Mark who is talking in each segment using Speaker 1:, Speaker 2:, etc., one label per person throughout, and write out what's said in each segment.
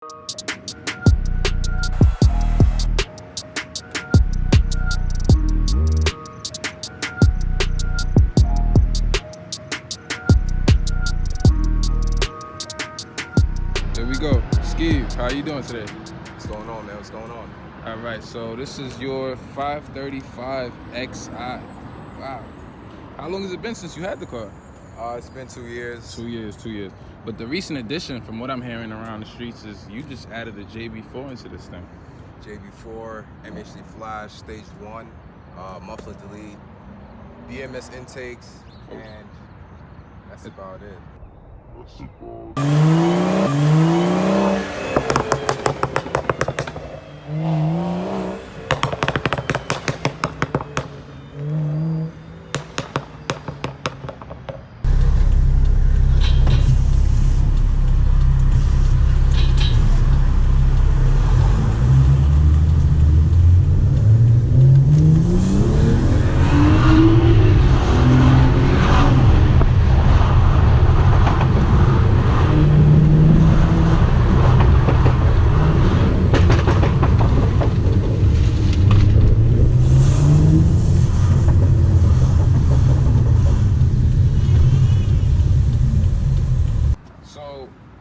Speaker 1: There we go. Ski, how you doing today?
Speaker 2: What's going on, man? What's going on?
Speaker 1: All right, so this is your 535 XI. Wow. How long has it been since you had the car?
Speaker 2: It's been 2 years.
Speaker 1: 2 years, 2 years. But the recent addition, from what I'm hearing around the streets, is you just added a JB4 into this thing.
Speaker 2: JB4, MHD flash, STAGE1, muffler delete, BMS intakes, and that's about it.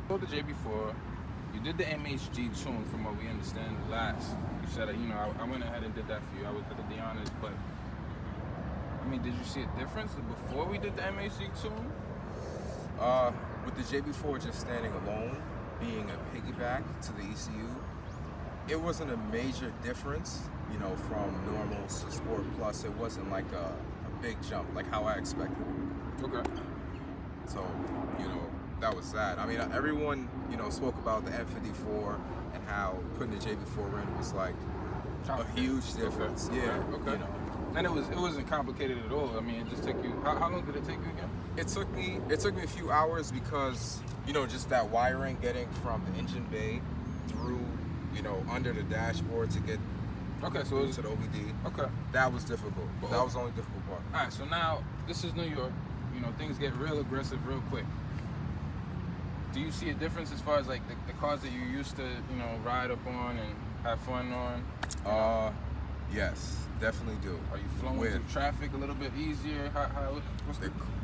Speaker 1: The JB4, you did the MHD tune from what we understand last. You said, you know, I went ahead and did that for you. I was going to be honest, but I mean, did you see a difference before we did the MHD tune?
Speaker 2: With the JB4 just standing alone, being a piggyback to the ECU, it wasn't a major difference, you know, from normal to Sport Plus. It wasn't like a big jump, like how I expected it.
Speaker 1: Okay.
Speaker 2: So, you know, that was that. I mean, everyone, you know, spoke about the F54 and how putting the JB4 in was like a huge difference.
Speaker 1: Okay.
Speaker 2: Yeah.
Speaker 1: Okay.
Speaker 2: You know.
Speaker 1: And it wasn't complicated at all. I mean, it just took you. How long did it take you again?
Speaker 2: It took me a few hours because, you know, just that wiring, getting from the engine bay through, you know, under the dashboard to get
Speaker 1: so it was
Speaker 2: to the OBD.
Speaker 1: Okay.
Speaker 2: That was difficult. That was the only difficult part.
Speaker 1: All right. So now this is New York. You know, things get real aggressive real quick. Do you see a difference as far as like the cars that you used to, you know, ride up on and have fun on?
Speaker 2: Yes, definitely do.
Speaker 1: Are you flowing through traffic a little bit easier?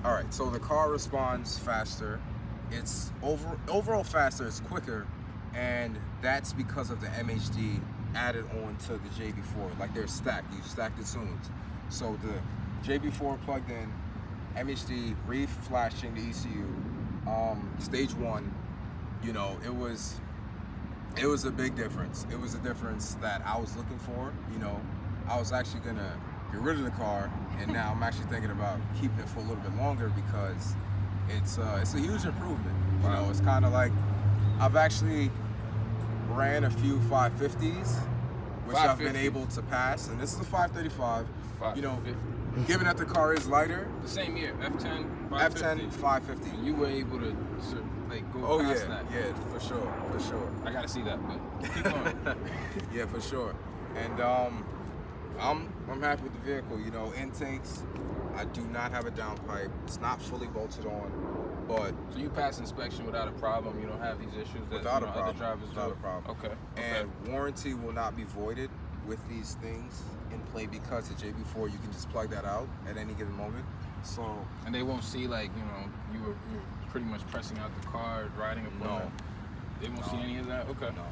Speaker 2: All right, so the car responds faster. It's overall faster. It's quicker, and that's because of the MHD added on to the JB4. Like they're stacked. You stack the tunes. So the JB4 plugged in, MHD re-flashing the ECU. STAGE1, you know, it was a big difference. It was a difference that I was looking for. You know, I was actually gonna get rid of the car, and now I'm actually thinking about keeping it for a little bit longer because it's a huge improvement. You know, it's kind of like I've actually ran a few 550s, which I've been able to pass, and this is a 535. You know, given that the car is lighter.
Speaker 1: The same year, F10,
Speaker 2: 550. F10, 550.
Speaker 1: You were able to like go past that.
Speaker 2: Yeah, for sure.
Speaker 1: I gotta see that, but keep going.
Speaker 2: Yeah, for sure. And I'm happy with the vehicle. You know, intakes, I do not have a downpipe. It's not fully bolted on, but
Speaker 1: so you pass inspection without a problem. You don't have these issues that
Speaker 2: without a
Speaker 1: other drivers
Speaker 2: without
Speaker 1: do.
Speaker 2: a problem.
Speaker 1: Okay.
Speaker 2: And warranty will not be voided with these things in play because the JB4 you can just plug that out at any given moment. So
Speaker 1: and they won't see like, you know, you were pretty much pressing out the car, riding a
Speaker 2: No.
Speaker 1: They won't see any of that. Okay.
Speaker 2: No.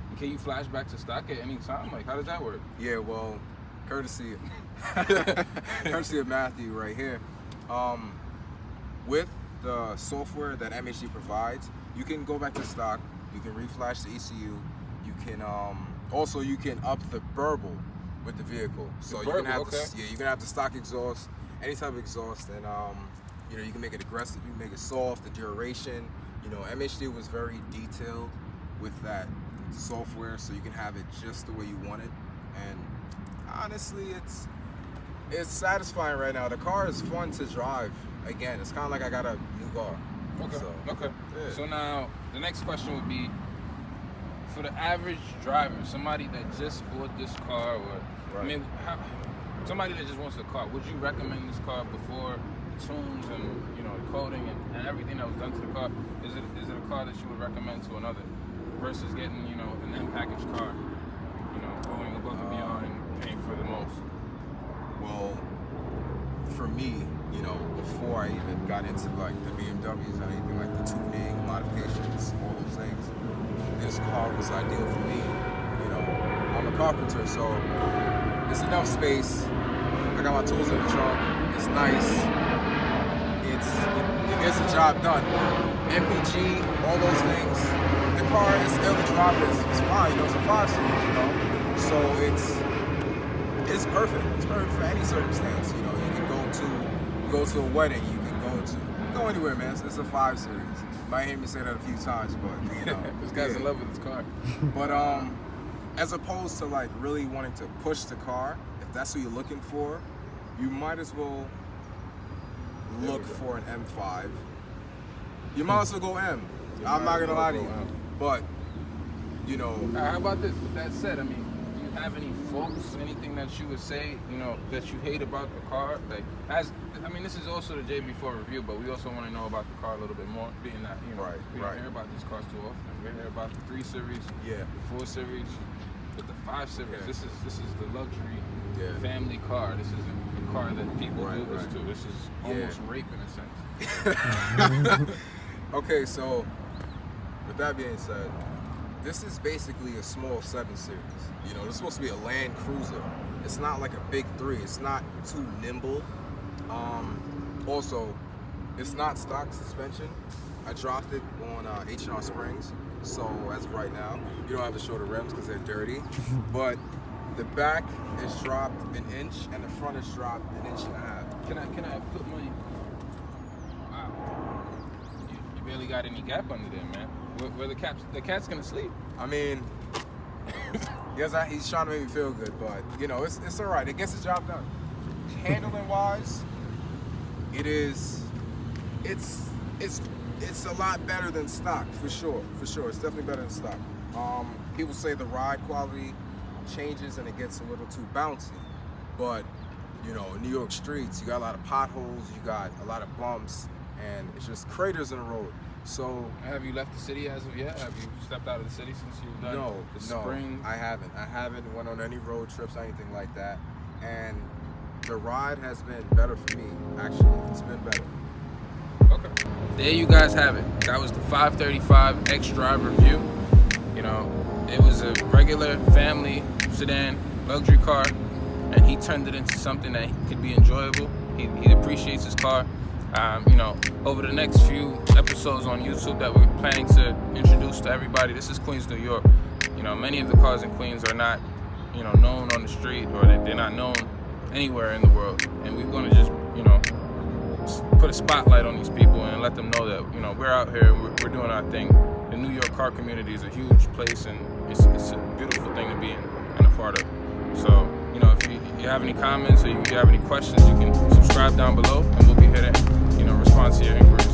Speaker 1: And can you flash back to stock at any time? Like, how does that work?
Speaker 2: Yeah, well, courtesy of Matthugh right here. With the software that MHD provides, you can go back to stock. You can reflash the ECU. You can also you can up the burble with the vehicle. So you can have you can have the stock exhaust, any type of exhaust, and you know, you can make it aggressive, you can make it soft, the duration. You know, MHD was very detailed with that software, so you can have it just the way you want it. And honestly, it's satisfying right now. The car is fun to drive. Again, it's kind of like I got a new car.
Speaker 1: Okay.
Speaker 2: So,
Speaker 1: Okay.
Speaker 2: Yeah.
Speaker 1: So now the next question would be, for the average driver, somebody that just bought this car, or I mean, somebody that just wants a car, would you recommend this car before the tunes and, you know, the coating and everything that was done to the car? Is it a car that you would recommend to another? versus getting, you know, an M package car, you know, going above and beyond and paying for the most?
Speaker 2: Well, for me, you know, before I even got into like the BMWs or anything like the tuning, modifications, all those things, this car was ideal for me. You know, I'm a carpenter, so there's enough space. I got my tools in the trunk. It's nice. It gets the job done. MPG, all those things. The car is still the driver. It's fine. You know, it's a 5 Series. You know, so it's perfect. It's perfect for any circumstance. You know, you can go to a wedding. You can go anywhere, man. It's a 5 Series. You might hear me say that a few times, but you know,
Speaker 1: This guy's in love with his car.
Speaker 2: But as opposed to like really wanting to push the car, if that's what you're looking for, you might as well look for an M5. You might as well go M. I'm not gonna lie to you, but you know.
Speaker 1: How about this? With that said, I mean, do you have any faults, anything that you would say, you know, that you hate about the car? Like, I mean, this is also the JB4 review, but we also want to know about the car a little bit more, being that, you know, we don't hear about these cars too often. We hear about the 3 Series, the 4 Series, but the 5 Series. This is the luxury family car. This is a car that people do this to. This is almost rape in a sense.
Speaker 2: Okay, so with that being said, this is basically a small 7 Series. You know, this is supposed to be a Land Cruiser. It's not like a big 3. It's not too nimble. Also, it's not stock suspension. I dropped it on H&R Springs, so as of right now, you don't have to show the rims because they're dirty. But the back is dropped an inch, and the front is dropped an inch and a half.
Speaker 1: Can I put my? Wow, you barely got any gap under there, man. Where the cat's gonna sleep.
Speaker 2: I mean, yes, he's trying to make me feel good, but you know, it's all right. It gets the job done. Handling wise, it's a lot better than stock for sure. It's definitely better than stock. People say the ride quality changes and it gets a little too bouncy, but you know, New York streets, you got a lot of potholes, you got a lot of bumps, and it's just craters in the road. So
Speaker 1: have you left the city as of yet? Have you stepped out of the city since you've done the spring?
Speaker 2: I haven't went on any road trips or anything like that, and the ride has been better for me. Actually, it's been better.
Speaker 1: Okay, there you guys have it. That was the 535 XDRIVE review. You know, it was a regular family sedan luxury car, and he turned it into something that could be enjoyable. He appreciates his car. You know, over the next few episodes on YouTube that we're planning to introduce to everybody, this is Queens, New York. You know, many of the cars in Queens are not, you know, known on the street, or they're not known anywhere in the world. And we want to just, you know, put a spotlight on these people and let them know that, you know, we're out here and we're doing our thing. The New York car community is a huge place, and it's a beautiful thing to be in and a part of. So, you know, if you have any comments or you have any questions, you can subscribe down below, and we'll be here to, you know, respond to your inquiries.